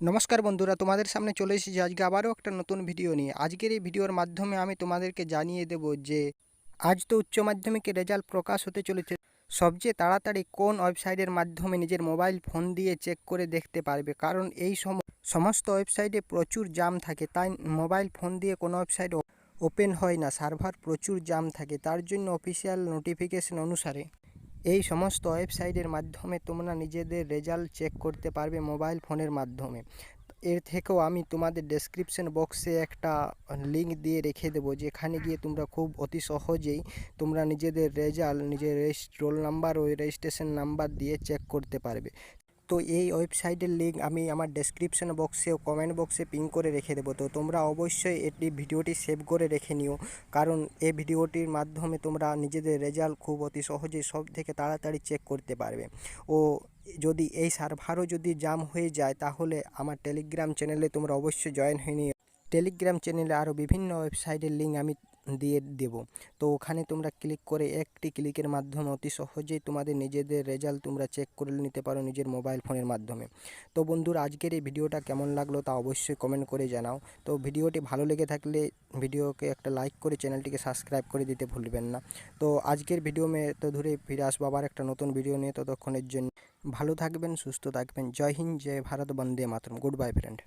নমস্কার বন্ধুরা, তোমাদের সামনে চলে এসেছি আজকে আবারও একটা নতুন ভিডিও নিয়ে। আজকের এই ভিডিওর মাধ্যমে আমি তোমাদেরকে জানিয়ে দেব যে আজ তো উচ্চ মাধ্যমিকের রেজাল্ট প্রকাশ হতে চলেছে। সবচেয়ে তাড়াতাড়ি কোন ওয়েবসাইটের মাধ্যমে নিজের মোবাইল ফোন দিয়ে চেক করে দেখতে পারবে, কারণ এই সমস্ত ওয়েবসাইটে প্রচুর জাম থাকে, তাই মোবাইল ফোন দিয়ে কোনো ওয়েবসাইট ওপেন হয় না, সার্ভার প্রচুর জাম থাকে। তার জন্য অফিসিয়াল নোটিফিকেশন অনুসারে এই সমস্ত ওয়েবসাইটের মাধ্যমে তোমরা নিজেদের রেজাল্ট চেক করতে পারবে মোবাইল ফোনের মাধ্যমে। এর থেকেও আমি তোমাদের ডেসক্রিপশন বক্সে একটা লিঙ্ক দিয়ে রেখে দেবো, যেখানে গিয়ে তোমরা খুব অতি সহজেই তোমরা নিজেদের রেজাল্ট নিজের রোল নাম্বার ও রেজিস্ট্রেশন নাম্বার দিয়ে চেক করতে পারবে। তো এই ওয়েবসাইটের লিঙ্ক আমি আমার ডেসক্রিপশন বক্সে ও কমেন্ট বক্সে পিন করে রেখে দেবো। তো তোমরা অবশ্যই এটি ভিডিওটি সেভ করে রেখে নিও, কারণ এই ভিডিওটির মাধ্যমে তোমরা নিজেদের রেজাল্ট খুব অতি সহজেই সব থেকে তাড়াতাড়ি চেক করতে পারবে। ও যদি এই সার্ভারও যদি জাম হয়ে যায়, তাহলে আমার টেলিগ্রাম চ্যানেলে তোমরা অবশ্যই জয়েন হয়ে নিও। টেলিগ্রাম চ্যানেলে আরও বিভিন্ন ওয়েবসাইটের লিঙ্ক আমি দিয়ে দেব। তো ওখানে তোমরা ক্লিক করে একটি ক্লিকের মাধ্যমে অতি সহজেই তোমাদের নিজেদের রেজাল্ট তোমরা চেক করে নিতে পারো নিজের মোবাইল ফোনের মাধ্যমে। তো বন্ধুরা, আজকের এই ভিডিওটা কেমন লাগলো তা অবশ্যই কমেন্ট করে জানাও। তো ভিডিওটি ভালো লেগে থাকলে ভিডিওকে একটা লাইক করে চ্যানেলটিকে সাবস্ক্রাইব করে দিতে ভুলবেন না। তো আজকের ভিডিও তো ধরে ফিরে আসবো আবার একটা নতুন ভিডিও নিয়ে। ততক্ষণের জন্য ভালো থাকবেন, সুস্থ থাকবেন। জয় হিন্দ, জয় ভারত, বন্দে মাতরম। Good bye friend.